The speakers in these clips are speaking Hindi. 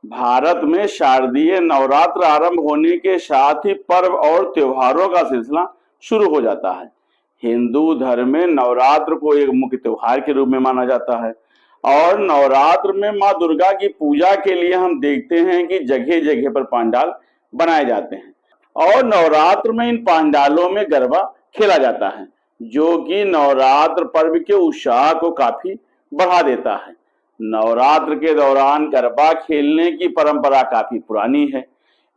भारत में शारदीय नवरात्र आरंभ होने के साथ ही पर्व और त्योहारों का सिलसिला शुरू हो जाता है। हिंदू धर्म में नवरात्र को एक मुख्य त्योहार के रूप में माना जाता है और नवरात्र में माँ दुर्गा की पूजा के लिए हम देखते हैं कि जगह जगह पर पंडाल बनाए जाते हैं और नवरात्र में इन पंडालों में गरबा खेला जाता है, जो कि नवरात्र पर्व के उत्साह को काफी बढ़ा देता है। नवरात्र के दौरान गरबा खेलने की परंपरा काफी पुरानी है।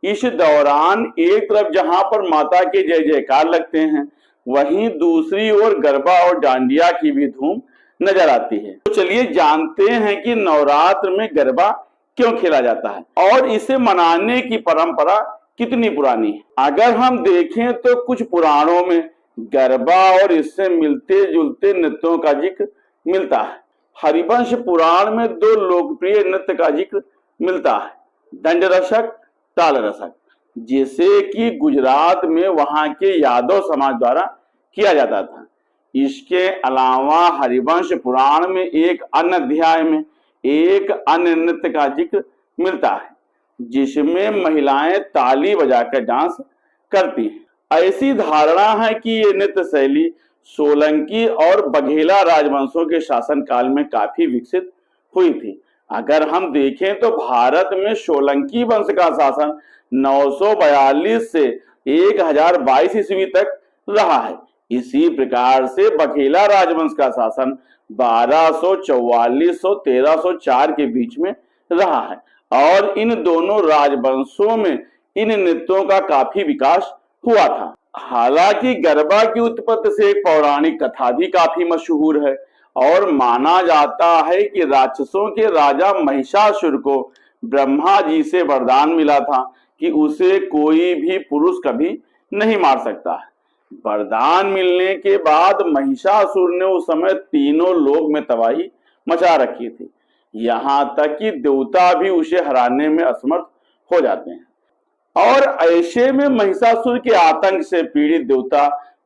इस दौरान एक तरफ जहां पर माता के जय जयकार लगते हैं, वहीं दूसरी ओर गरबा और डांडिया की भी धूम नजर आती है। तो चलिए जानते हैं कि नवरात्र में गरबा क्यों खेला जाता है और इसे मनाने की परंपरा कितनी पुरानी है। अगर हम देखें तो कुछ पुराणों में गरबा और इससे मिलते जुलते नृत्यों का जिक्र मिलता है। हरिवंश पुराण में दो लोकप्रिय नृत्य का जिक्र मिलता है, दंड रसक, ताल रसक, जिसे कि गुजरात में वहां के यादव समाज द्वारा किया जाता था। इसके अलावा हरिवंश पुराण में एक अन्य अध्याय में एक अन्य नृत्य का जिक्र मिलता है, जिसमें महिलाएं ताली बजाकर डांस करती हैं। ऐसी धारणा है कि ये नृत्य शैली सोलंकी और बघेला राजवंशों के शासनकाल में काफी विकसित हुई थी। अगर हम देखें तो भारत में सोलंकी वंश का शासन 942 से 1022 ईस्वी तक रहा है। इसी प्रकार से बघेला राजवंश का शासन 1244 से 1304 के बीच में रहा है और इन दोनों राजवंशों में इन नृत्यों का काफी विकास हुआ था। हालांकि गरबा की उत्पत्ति से एक पौराणिक कथा भी काफी मशहूर है और माना जाता है कि राक्षसों के राजा महिषासुर को ब्रह्मा जी से वरदान मिला था कि उसे कोई भी पुरुष कभी नहीं मार सकता है। वरदान मिलने के बाद महिषासुर ने उस समय तीनों लोक में तबाही मचा रखी थी, यहाँ तक कि देवता भी उसे हराने में असमर्थ हो जाते हैं और ऐसे में महिषासुर के आतंक से पीड़ित देवता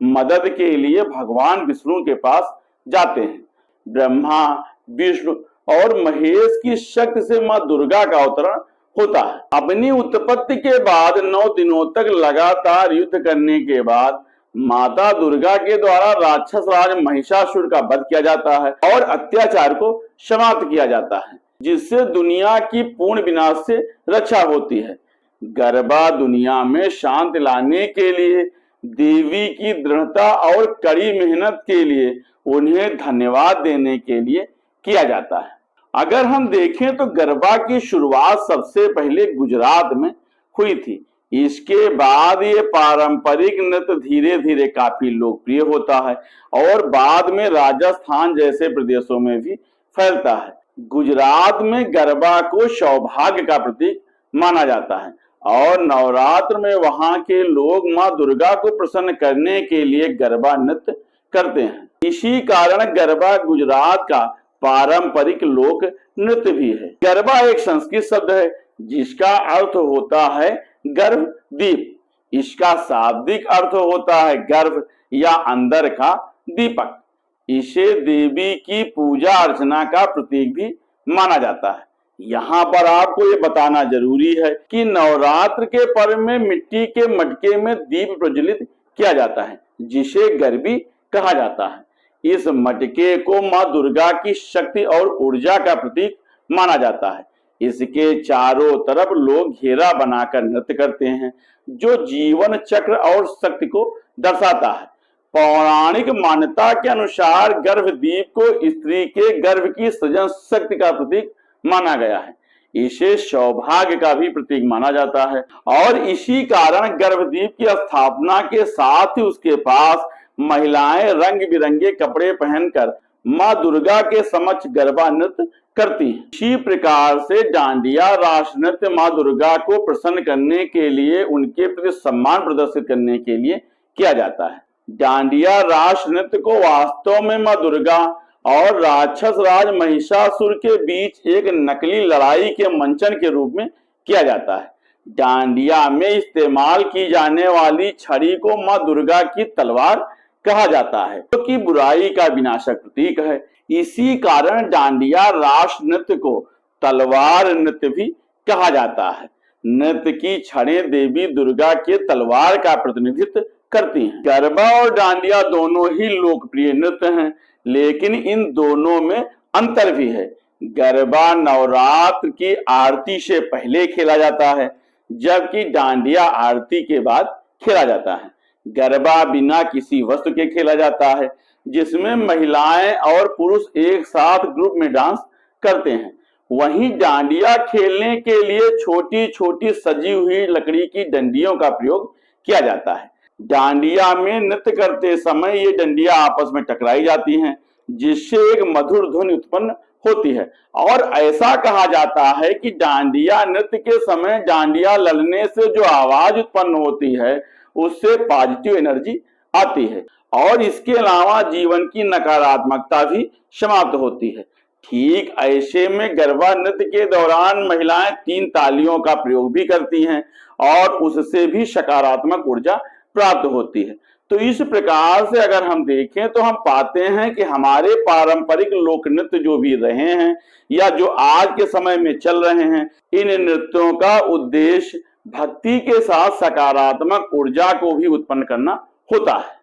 मदद के लिए भगवान विष्णु के पास जाते हैं। ब्रह्मा, विष्णु और महेश की शक्ति से मां दुर्गा का अवतरण होता है। अपनी उत्पत्ति के बाद 9 दिनों तक लगातार युद्ध करने के बाद माता दुर्गा के द्वारा राक्षस राज महिषासुर का वध किया जाता है और अत्याचार को समाप्त किया जाता है, जिससे दुनिया की पूर्ण विनाश से रक्षा होती है। गरबा दुनिया में शांति लाने के लिए, देवी की दृढ़ता और कड़ी मेहनत के लिए उन्हें धन्यवाद देने के लिए किया जाता है। अगर हम देखें तो गरबा की शुरुआत सबसे पहले गुजरात में हुई थी। इसके बाद ये पारंपरिक नृत्य धीरे धीरे काफी लोकप्रिय होता है और बाद में राजस्थान जैसे प्रदेशों में भी फैलता है। गुजरात में गरबा को सौभाग्य का प्रतीक माना जाता है और नवरात्र में वहां के लोग मां दुर्गा को प्रसन्न करने के लिए गरबा नृत्य करते हैं। इसी कारण गरबा गुजरात का पारंपरिक लोक नृत्य भी है। गरबा एक संस्कृत शब्द है जिसका अर्थ होता है गर्भदीप। इसका शाब्दिक अर्थ होता है गर्भ या अंदर का दीपक। इसे देवी की पूजा अर्चना का प्रतीक भी माना जाता है। यहाँ पर आपको ये बताना जरूरी है कि नवरात्र के पर्व में मिट्टी के मटके में दीप प्रज्वलित किया जाता है, जिसे गरबी कहा जाता है। इस मटके को मां दुर्गा की शक्ति और ऊर्जा का प्रतीक माना जाता है। इसके चारों तरफ लोग घेरा बनाकर नृत्य करते हैं, जो जीवन चक्र और शक्ति को दर्शाता है। पौराणिक मान्यता के अनुसार गर्भदीप को स्त्री के गर्भ की सृजन शक्ति का प्रतीक माना गया है। इसे सौभाग्य का भी प्रतीक माना जाता है और इसी कारण गर्भदीप की स्थापना के साथ ही उसके पास महिलाएं रंग बिरंगे कपड़े पहनकर मां दुर्गा के समक्ष गरबा नृत्य करती हैं। इसी प्रकार से डांडिया राष्ट्र नृत्य मां दुर्गा को प्रसन्न करने के लिए, उनके प्रति सम्मान प्रदर्शित करने के लिए किया जाता है। डांडिया राष्ट्र नृत्य को वास्तव में मां दुर्गा और राक्षस राज महिषासुर के बीच एक नकली लड़ाई के मंचन के रूप में किया जाता है। डांडिया में इस्तेमाल की जाने वाली छड़ी को मां दुर्गा की तलवार कहा जाता है, जो कि बुराई का विनाशक प्रतीक है। इसी कारण डांडिया राष्ट्र नृत्य को तलवार नृत्य भी कहा जाता है। नृत्य की छड़ें देवी दुर्गा के तलवार का प्रतिनिधित्व करती हैं। गरबा और डांडिया दोनों ही लोकप्रिय नृत्य हैं, लेकिन इन दोनों में अंतर भी है। गरबा नवरात्र की आरती से पहले खेला जाता है, जबकि डांडिया आरती के बाद खेला जाता है। गरबा बिना किसी वस्त्र के खेला जाता है, जिसमें महिलाएं और पुरुष एक साथ ग्रुप में डांस करते हैं। वहीं डांडिया खेलने के लिए छोटी छोटी सजी हुई लकड़ी की डंडियों का प्रयोग किया जाता है। डांडिया में नृत्य करते समय ये डंडियां आपस में टकराई जाती हैं, जिससे एक मधुर ध्वनि उत्पन्न होती है। और ऐसा कहा जाता है कि डांडिया नृत्य के समय डांडिया ललने से जो आवाज उत्पन्न होती है, उससे पॉजिटिव एनर्जी आती है और इसके अलावा जीवन की नकारात्मकता भी समाप्त होती है। ठीक ऐसे में गरबा नृत्य के दौरान महिलाएं 3 तालियों का प्रयोग भी करती हैं और उससे भी सकारात्मक ऊर्जा प्राप्त होती है। तो इस प्रकार से अगर हम देखें तो हम पाते हैं कि हमारे पारंपरिक लोक नृत्य जो भी रहे हैं या जो आज के समय में चल रहे हैं, इन नृत्यों का उद्देश्य भक्ति के साथ सकारात्मक ऊर्जा को भी उत्पन्न करना होता है।